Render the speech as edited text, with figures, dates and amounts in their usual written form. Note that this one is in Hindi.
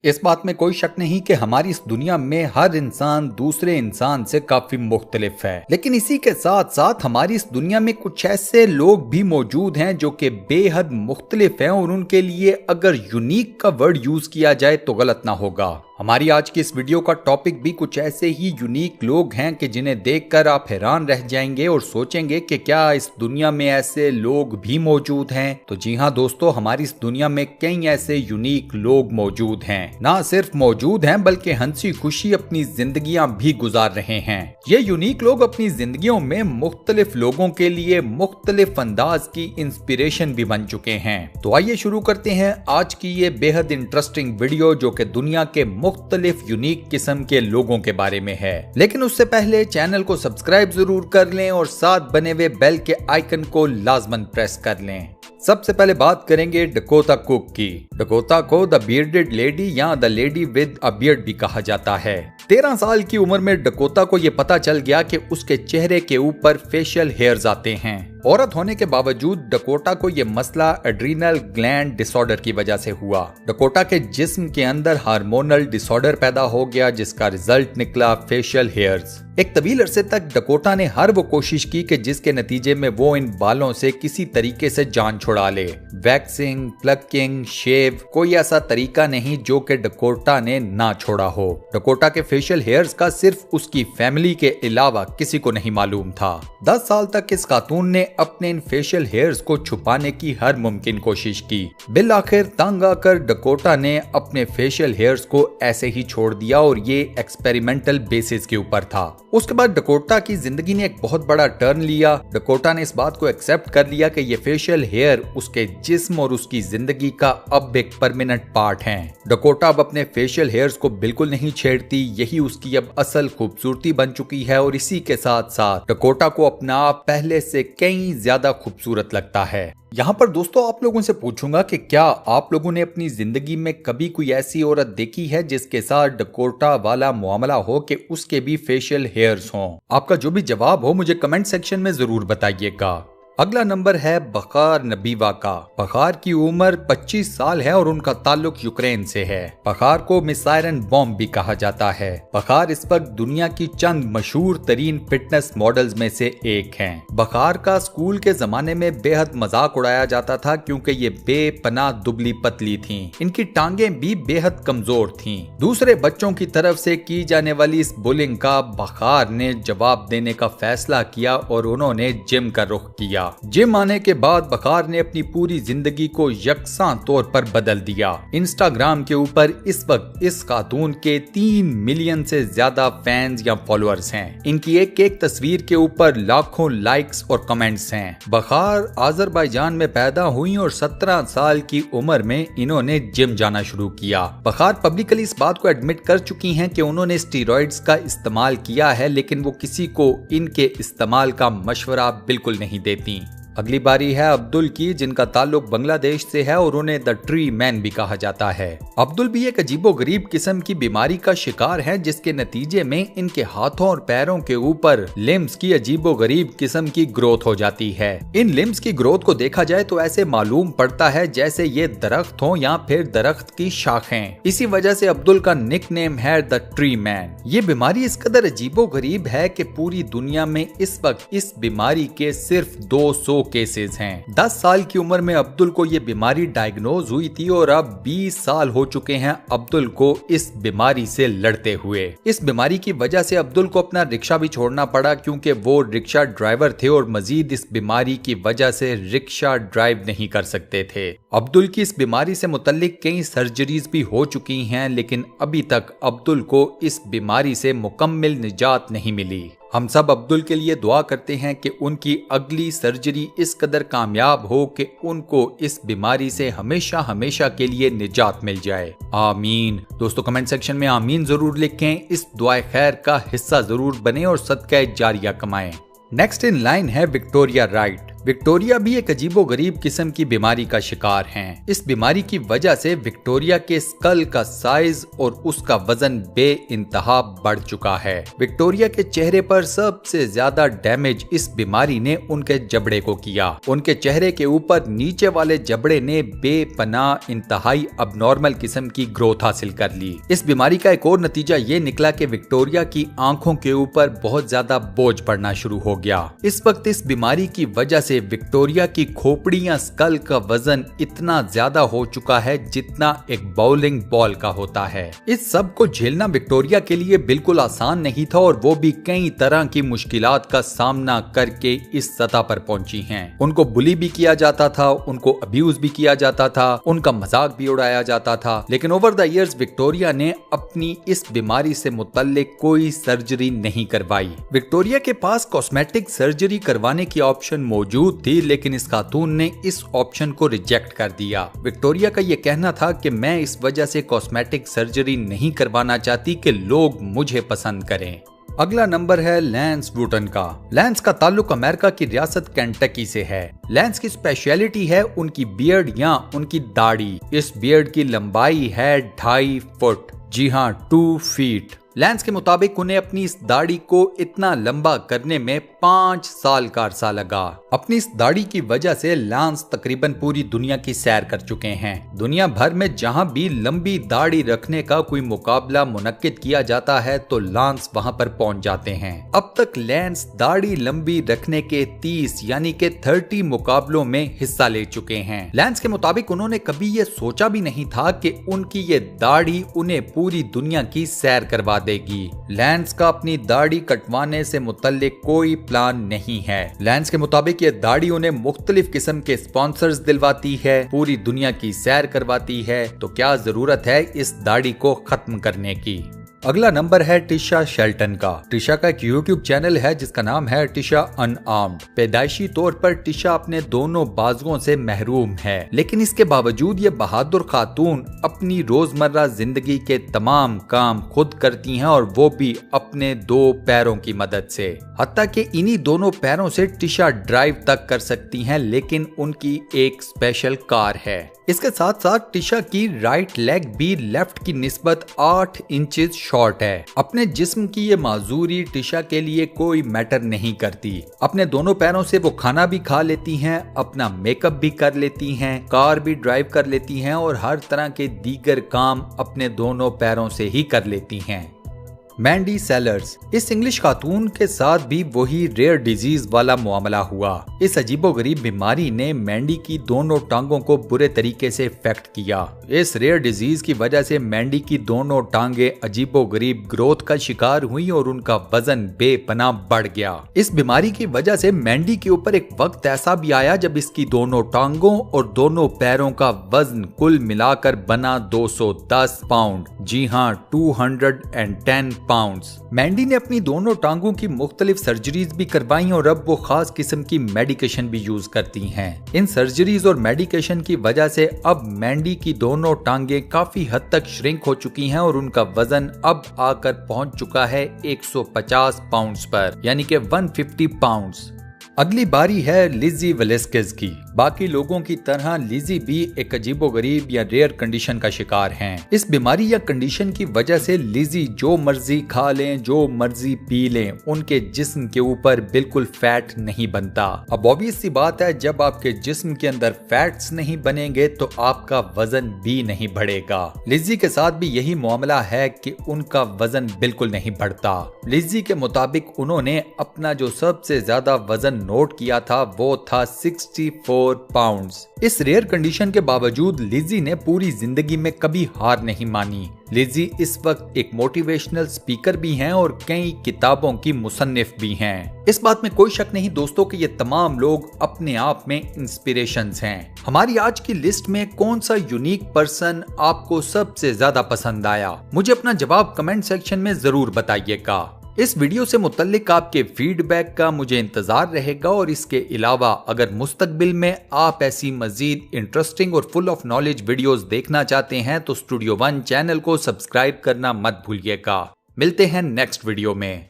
इस बात में कोई शक नहीं कि हमारी इस दुनिया में हर इंसान दूसरे इंसान से काफी मुख्तलिफ है, लेकिन इसी के साथ साथ हमारी इस दुनिया में कुछ ऐसे लोग भी मौजूद हैं जो कि बेहद मुख्तलिफ हैं और उनके लिए अगर यूनिक का वर्ड यूज किया जाए तो गलत ना होगा। हमारी आज की इस वीडियो का टॉपिक भी कुछ ऐसे ही यूनिक लोग हैं कि जिन्हें देखकर आप हैरान रह जाएंगे और सोचेंगे कि क्या इस दुनिया में ऐसे लोग भी मौजूद हैं। तो जी हाँ दोस्तों, हमारी इस दुनिया में कई ऐसे यूनिक लोग मौजूद हैं, ना सिर्फ मौजूद हैं बल्कि हंसी खुशी अपनी जिंदगियां भी गुजार रहे हैं। ये यूनिक लोग अपनी जिंदगियों में मुख्तलिफ लोगों के लिए मुख्तलिफ अंदाज की इंस्पिरेशन भी बन चुके हैं। तो आइए शुरू करते हैं आज की ये बेहद इंटरेस्टिंग वीडियो जो कि दुनिया के मुख्तलिफ यूनिक किस्म के लोगों के बारे में है। लेकिन उससे पहले चैनल को सब्सक्राइब जरूर कर लें और साथ बने हुए बेल के आइकन को लाजमन प्रेस कर लें। सबसे पहले बात करेंगे डकोटा कुक की। डकोटा को द बियर्डेड लेडी या the lady with a beard भी कहा जाता है। 13 साल की उम्र में डकोटा को यह पता चल गया कि उसके चेहरे के ऊपर फेशियल हेयर्स आते हैं। औरत होने के बावजूद डकोटा को यह मसला एड्रीनल ग्लैंड डिसऑर्डर की वजह से हुआ। डकोटा के जिस्म के अंदर हार्मोनल डिसऑर्डर पैदा हो गया जिसका रिजल्ट निकला फेशियल हेयर्स। एक तवील अरसे तक डकोटा ने हर वो कोशिश की कि जिसके नतीजे में वो इन बालों से किसी तरीके से जान छुड़ा ले। वैक्सिंग, प्लकिंग, शेव, कोई ऐसा तरीका नहीं जो कि डकोटा ने ना छोड़ा हो। डकोटा के फेशियल हेयर्स का सिर्फ उसकी फैमिली के अलावा किसी को नहीं मालूम था। 10 साल तक इस खातून ने अपने इन फेशियल हेयर्स को छुपाने की हर मुमकिन कोशिश की। बिल आखिर तंग आकर डकोटा ने अपने फेशियल हेयर्स को ऐसे ही छोड़ दिया और ये एक्सपेरिमेंटल बेसिस के ऊपर था। उसके बाद डकोटा की जिंदगी ने एक बहुत बड़ा टर्न लिया। डकोटा ने इस बात को एक्सेप्ट कर लिया कि ये फेशियल हेयर उसके जिस्म और उसकी जिंदगी का अब एक परमानेंट पार्ट हैं। डकोटा अब अपने फेशियल हेयर्स को बिल्कुल नहीं छेड़ती, यही उसकी अब असल खूबसूरती बन चुकी है और इसी के साथ साथ डकोटा को अपना आप पहले से कई ज्यादा खूबसूरत लगता है। यहाँ पर दोस्तों आप लोगों से पूछूंगा कि क्या आप लोगों ने अपनी जिंदगी में कभी कोई ऐसी औरत देखी है जिसके साथ डकोटा वाला मुआमला हो कि उसके भी फेशियल हेयर्स हों? आपका जो भी जवाब हो मुझे कमेंट सेक्शन में जरूर बताइएगा। अगला नंबर है बखार नबीवा का। बखार की उम्र 25 साल है और उनका ताल्लुक यूक्रेन से है। बखार को मिस आयरन बॉम्ब भी कहा जाता है। बखार इस वक्त दुनिया की चंद मशहूर तरीन फिटनेस मॉडल्स में से एक हैं। बखार का स्कूल के जमाने में बेहद मजाक उड़ाया जाता था क्योंकि ये बेपनाह दुबली पतली थीं। इनकी टांगें भी बेहद कमजोर थीं। दूसरे बच्चों की तरफ से की जाने वाली इस बुलिंग का बखार ने जवाब देने का फैसला किया और उन्होंने जिम का रुख किया। जिम आने के बाद बखार ने अपनी पूरी जिंदगी को यकसां तौर पर बदल दिया। इंस्टाग्राम के ऊपर इस वक्त इस खातून के 3 मिलियन से ज्यादा फैंस या फॉलोअर्स हैं। इनकी एक एक तस्वीर के ऊपर लाखों लाइक्स और कमेंट्स हैं। बखार आजरबाईजान में पैदा हुई और 17 साल की उम्र में इन्होंने जिम जाना शुरू किया। बखार पब्लिकली इस बात को एडमिट कर चुकी हैं कि उन्होंने स्टीरॉइड्स का इस्तेमाल किया है, लेकिन वो किसी को इनके इस्तेमाल का मशवरा बिल्कुल नहीं देती। अगली बारी है अब्दुल की, जिनका ताल्लुक बांग्लादेश से है और उन्हें द ट्री मैन भी कहा जाता है। अब्दुल भी एक अजीबो गरीब किस्म की बीमारी का शिकार है जिसके नतीजे में इनके हाथों और पैरों के ऊपर लिम्स की अजीबो गरीब किस्म की ग्रोथ हो जाती है। इन लिम्स की ग्रोथ को देखा जाए तो ऐसे मालूम पड़ता है जैसे ये दरख्त हो या फिर दरख्त की शाखें। इसी वजह से अब्दुल का निक नेम है द ट्री मैन। ये बीमारी इस कदर अजीबो गरीब है कि पूरी दुनिया में इस वक्त इस बीमारी के सिर्फ 200 केसेस हैं। 10 साल की उम्र में अब्दुल को यह बीमारी डायग्नोज हुई थी और अब 20 साल हो चुके हैं अब्दुल को इस बीमारी से लड़ते हुए। इस बीमारी की वजह से अब्दुल को अपना रिक्शा भी छोड़ना पड़ा क्योंकि वो रिक्शा ड्राइवर थे और मजीद इस बीमारी की वजह से रिक्शा ड्राइव नहीं कर सकते थे। अब्दुल की इस बीमारी से मुतल्लिक कई सर्जरीज भी हो चुकी हैं, लेकिन अभी तक अब्दुल को इस बीमारी से मुकम्मल निजात नहीं मिली। हम सब अब्दुल के लिए दुआ करते हैं कि उनकी अगली सर्जरी इस कदर कामयाब हो कि उनको इस बीमारी से हमेशा हमेशा के लिए निजात मिल जाए। आमीन। दोस्तों कमेंट सेक्शन में आमीन जरूर लिखें, इस दुआ खैर का हिस्सा जरूर बने और सदका जारिया कमाएं। नेक्स्ट इन लाइन है विक्टोरिया राइट। विक्टोरिया भी एक अजीबोगरीब किस्म की बीमारी का शिकार हैं। इस बीमारी की वजह से विक्टोरिया के स्कल का साइज और उसका वजन बेइंतहा बढ़ चुका है। विक्टोरिया के चेहरे पर सबसे ज्यादा डैमेज इस बीमारी ने उनके जबड़े को किया। उनके चेहरे के ऊपर नीचे वाले जबड़े ने बेपनाह इंतहाई अबनॉर्मल किस्म की ग्रोथ हासिल कर ली। इस बीमारी का एक और नतीजा ये निकला कि विक्टोरिया की आंखों के ऊपर बहुत ज्यादा बोझ पड़ना शुरू हो गया। इस वक्त इस बीमारी की वजह से विक्टोरिया की खोपड़ी या स्कल का वजन इतना ज्यादा हो चुका है जितना एक बाउलिंग बॉल का होता है। इस सब को झेलना विक्टोरिया के लिए बिल्कुल आसान नहीं था और वो भी कई तरह की मुश्किलात का सामना करके इस सतह पर पहुंची हैं। उनको बुली भी किया जाता था, उनको अब्यूज भी किया जाता था, उनका मजाक भी उड़ाया जाता था, लेकिन ओवर द इयर्स विक्टोरिया ने अपनी इस बीमारी से मुतल्लिक कोई सर्जरी नहीं करवाई। विक्टोरिया के पास कॉस्मेटिक सर्जरी करवाने की ऑप्शन मौजूद थी, लेकिन इस खातून ने इस ऑप्शन को रिजेक्ट कर दिया। विक्टोरिया का यह कहना था कि मैं इस वजह से कॉस्मेटिक सर्जरी नहीं करवाना चाहती कि लोग मुझे पसंद करें। अगला नंबर है लैंस वुटन का। लैंस का ताल्लुक अमेरिका की रियासत केंटकी से है। लैंस की स्पेशलिटी है उनकी बियर्ड या उनकी दाढ़ी। इस बियर्ड की लंबाई है 2.5 फुट, जी हाँ 2 फीट। लैंस के मुताबिक उन्हें अपनी इस दाढ़ी को इतना लंबा करने में 5 साल का अरसा लगा। अपनी इस दाढ़ी की वजह से लैंस तकरीबन पूरी दुनिया की सैर कर चुके हैं। दुनिया भर में जहां भी लंबी दाढ़ी रखने का कोई मुकाबला मुनक्किद किया जाता है तो लैंस वहां पर पहुंच जाते हैं। अब तक लैंस दाढ़ी लंबी रखने के 30 यानी के 30 मुकाबलों में हिस्सा ले चुके हैं। लैंस के मुताबिक उन्होंने कभी ये सोचा भी नहीं था कि उनकी ये दाढ़ी उन्हें पूरी दुनिया की सैर करवा देगी। लैंस का अपनी दाढ़ी कटवाने से मुतल्लिक कोई प्लान नहीं है। लैंस के मुताबिक ये दाढ़ी उन्हें मुख्तलिफ किस्म के स्पॉन्सर्स दिलवाती है, पूरी दुनिया की सैर करवाती है, तो क्या जरूरत है इस दाढ़ी को खत्म करने की। अगला नंबर है टिशा शेल्टन का। टिशा का एक YouTube चैनल है जिसका नाम है टिशा अनआर्म्ड। पैदाइशी तौर पर टिशा अपने दोनों बाजुओं से महरूम है, लेकिन इसके बावजूद ये बहादुर खातून अपनी रोजमर्रा जिंदगी के तमाम काम खुद करती हैं और वो भी अपने 2 पैरों की मदद से। हत्ता कि इन्हीं दोनों पैरों से टिशा ड्राइव तक कर सकती हैं, लेकिन उनकी एक स्पेशल कार है। इसके साथ साथ टिशा की राइट लेग भी लेफ्ट की निस्बत 8 इंचेस शॉर्ट है। अपने जिस्म की ये माजूरी टिशा के लिए कोई मैटर नहीं करती। अपने दोनों पैरों से वो खाना भी खा लेती हैं, अपना मेकअप भी कर लेती हैं, कार भी ड्राइव कर लेती हैं और हर तरह के दीगर काम अपने दोनों पैरों से ही कर लेती हैं। मैंडी सेलर्स। इस इंग्लिश खातून के साथ भी वही रेयर डिजीज वाला मामला हुआ। इस अजीबोगरीब बीमारी ने मैंडी की दोनों टांगों को बुरे तरीके से इफेक्ट किया। इस रेयर डिजीज की वजह से मैंडी की दोनों टांगे अजीबोगरीब ग्रोथ का शिकार हुई और उनका वजन बेपनाह बढ़ गया। इस बीमारी की वजह से मैंडी के ऊपर एक वक्त ऐसा भी आया जब इसकी दोनों टांगों और दोनों पैरों का वजन कुल मिलाकर बना 210 पाउंड, जी हाँ 210 पाउंड्स। मैंडी ने अपनी दोनों टांगों की मुख्तलिफ सर्जरीज भी करवाई और अब वो खास किस्म की मेडिकेशन भी यूज करती हैं। इन सर्जरीज और मेडिकेशन की वजह से अब मैंडी की दोनों टांगे काफी हद तक श्रिंक हो चुकी हैं और उनका वजन अब आकर पहुंच चुका है 150 पाउंड्स पर, यानी कि 150 पाउंड्स। अगली बारी है लिजी वेलेस्केज की। बाकी लोगों की तरह लिजी भी एक अजीबोगरीब या रेयर कंडीशन का शिकार हैं। इस बीमारी या कंडीशन की वजह से लिजी जो मर्जी खा लें, जो मर्जी पी लें, उनके जिस्म के ऊपर बिल्कुल फैट नहीं बनता। अब ऑब्वियस सी बात है, जब आपके जिस्म के अंदर फैट्स नहीं बनेंगे तो आपका वजन भी नहीं बढ़ेगा। लिजी के साथ भी यही मामला है कि उनका वजन बिल्कुल नहीं बढ़ता। लिजी के मुताबिक उन्होंने अपना जो सबसे ज्यादा वजन नोट किया था वो था 64 पाउंड्स। इस रेयर कंडीशन के बावजूद लिजी ने पूरी जिंदगी में कभी हार नहीं मानी। लिजी इस वक्त एक मोटिवेशनल स्पीकर भी हैं और कई किताबों की मुसन्निफ भी हैं। इस बात में कोई शक नहीं दोस्तों कि ये तमाम लोग अपने आप में इंस्पिरेशंस हैं। हमारी आज की लिस्ट में कौन सा यूनिक पर्सन आपको सबसे ज्यादा पसंद आया, मुझे अपना जवाब कमेंट सेक्शन में जरूर बताइएगा। इस वीडियो से मुतल्लिक आपके फीडबैक का मुझे इंतजार रहेगा और इसके अलावा अगर मुस्तकबिल में आप ऐसी मजीद इंटरेस्टिंग और फुल ऑफ नॉलेज वीडियोस देखना चाहते हैं तो स्टूडियो 1 चैनल को सब्सक्राइब करना मत भूलिएगा। मिलते हैं नेक्स्ट वीडियो में।